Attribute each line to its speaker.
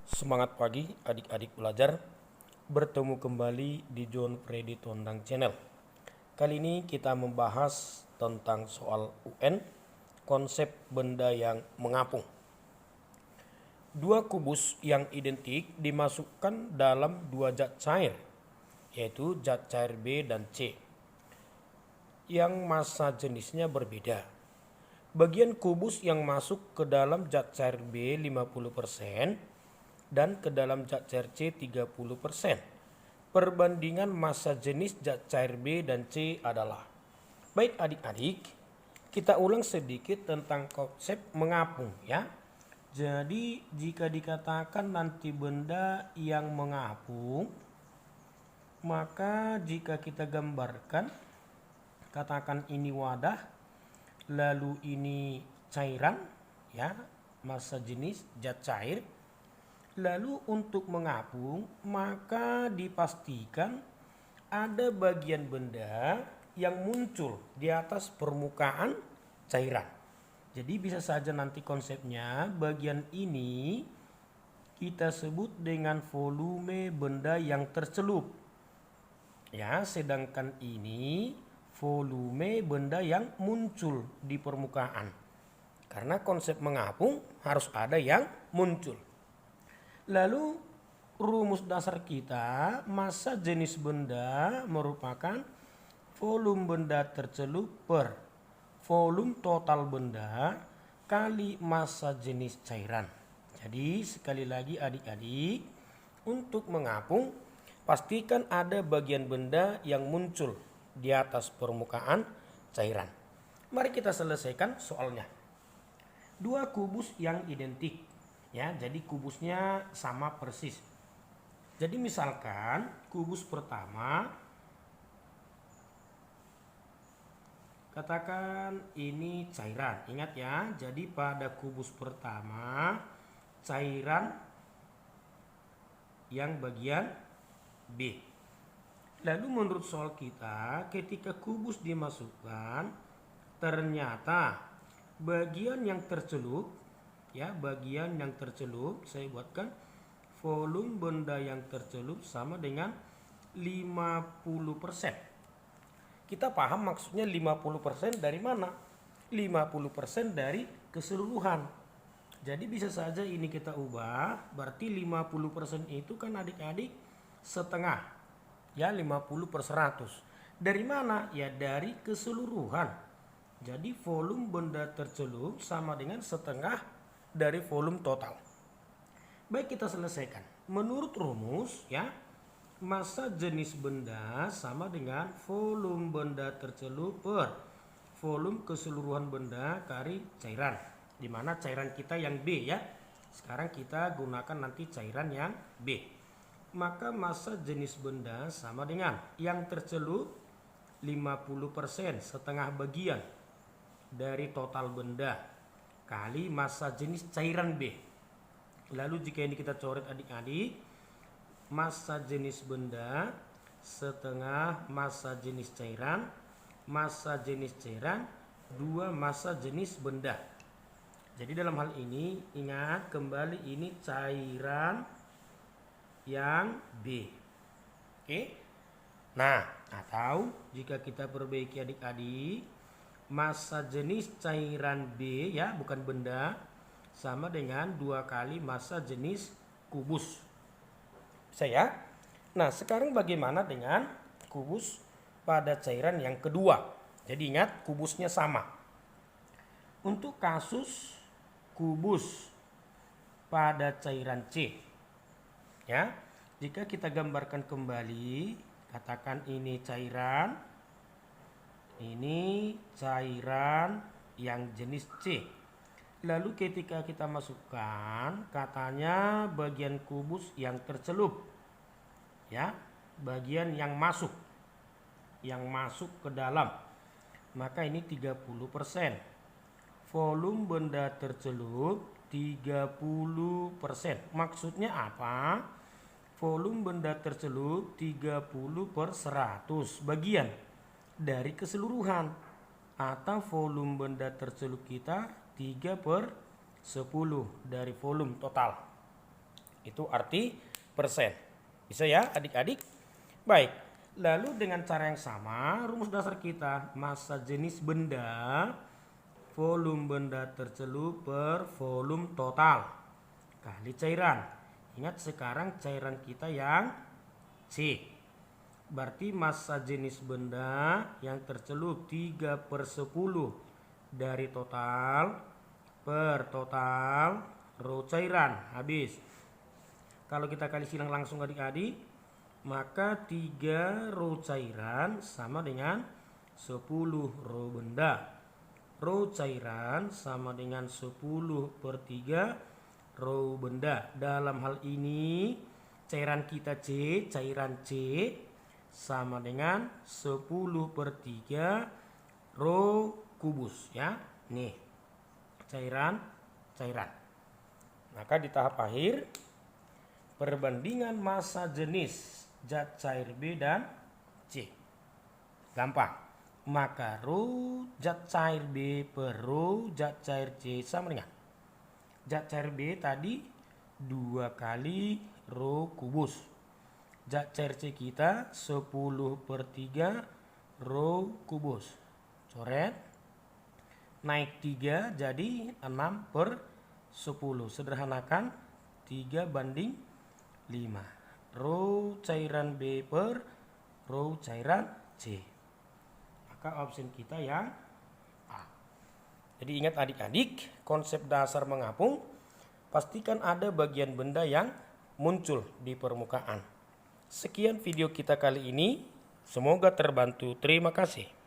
Speaker 1: Semangat pagi adik-adik belajar. Bertemu kembali di John Freddy Tondang Channel. Kali ini kita membahas tentang soal UN, konsep benda yang mengapung. Dua kubus yang identik dimasukkan dalam dua zat cair, yaitu zat cair B dan C, yang massa jenisnya berbeda. Bagian kubus yang masuk ke dalam zat cair B 50% dan ke dalam zat cair C 30%. Perbandingan massa jenis zat cair B dan C adalah. Baik adik-adik, kita ulang sedikit tentang konsep mengapung ya. Jadi jika dikatakan nanti benda yang mengapung, maka jika kita gambarkan, katakan ini wadah, lalu ini cairan ya, massa jenis zat cair. Lalu untuk mengapung, maka dipastikan ada bagian benda yang muncul di atas permukaan cairan. Jadi bisa saja nanti konsepnya bagian ini kita sebut dengan volume benda yang tercelup. Ya, sedangkan ini volume benda yang muncul di permukaan. Karena konsep mengapung harus ada yang muncul. Lalu rumus dasar kita, massa jenis benda merupakan volume benda tercelup per volume total benda kali massa jenis cairan. Jadi sekali lagi adik-adik, untuk mengapung pastikan ada bagian benda yang muncul di atas permukaan cairan. Mari kita selesaikan soalnya. Dua kubus yang identik. Ya, jadi kubusnya sama persis. Jadi misalkan kubus pertama, katakan ini cairan. Ingat ya, jadi pada kubus pertama cairan yang bagian B. Lalu menurut soal kita, ketika kubus dimasukkan, ternyata bagian yang tercelup, ya, bagian yang tercelup, saya buatkan volume benda yang tercelup sama dengan 50%. Kita paham maksudnya 50% dari mana? 50% dari keseluruhan. Jadi bisa saja ini kita ubah, berarti 50% itu kan adik-adik setengah. Ya, 50/100. Dari mana? Ya, dari keseluruhan. Jadi volume benda tercelup sama dengan setengah dari volume total. Baik, kita selesaikan. Menurut rumus ya, massa jenis benda sama dengan volume benda tercelup per volume keseluruhan benda kali cairan. Di mana cairan kita yang B ya. Sekarang kita gunakan nanti cairan yang B. Maka massa jenis benda sama dengan yang tercelup 50%, setengah bagian dari total benda, kali massa jenis cairan B. Lalu jika ini kita coret adik-adik, massa jenis benda setengah massa jenis cairan, massa jenis cairan 2 massa jenis benda. Jadi dalam hal ini ingat kembali ini cairan yang B. Oke. Nah, atau jika kita perbaiki adik-adik, massa jenis cairan B ya, bukan benda, sama dengan 2 kali massa jenis kubus. Bisa ya? Nah, sekarang bagaimana dengan kubus pada cairan yang kedua? Jadi ingat kubusnya sama. Untuk kasus kubus pada cairan C ya, jika kita gambarkan kembali, katakan ini cairan, ini cairan yang jenis C. Lalu ketika kita masukkan, katanya bagian kubus yang tercelup. Ya, bagian yang masuk ke dalam. Maka ini 30%. Volume benda tercelup 30%. Maksudnya apa? Volume benda tercelup 30/100 bagian dari keseluruhan, atau volume benda tercelup kita 3/10 dari volume total. Itu arti persen. Bisa ya adik-adik? Baik, lalu dengan cara yang sama rumus dasar kita, massa jenis benda, volume benda tercelup per volume total kali cairan. Ingat sekarang cairan kita yang C. Berarti massa jenis benda yang tercelup 3/10 dari total per total rho cairan. Habis. Kalau kita kali silang langsung adik-adik, maka 3 rho cairan sama dengan 10 rho benda. Rho cairan sama dengan 10/3 rho benda. Dalam hal ini cairan kita C, cairan C sama dengan 10/3 rho kubus ya. Nih, cairan. Maka di tahap akhir perbandingan massa jenis zat cair B dan C. Gampang. Maka rho zat cair B per rho zat cair C sama dengan zat cair B tadi 2 kali rho kubus. Zat cair C kita 10/3 rho kubus. Coret. Naik 3 jadi 6/10. Sederhanakan 3/5. Rho cairan B per rho cairan C. Maka opsi kita yang A. Jadi ingat adik-adik, konsep dasar mengapung, pastikan ada bagian benda yang muncul di permukaan. Sekian video kita kali ini, semoga terbantu. Terima kasih.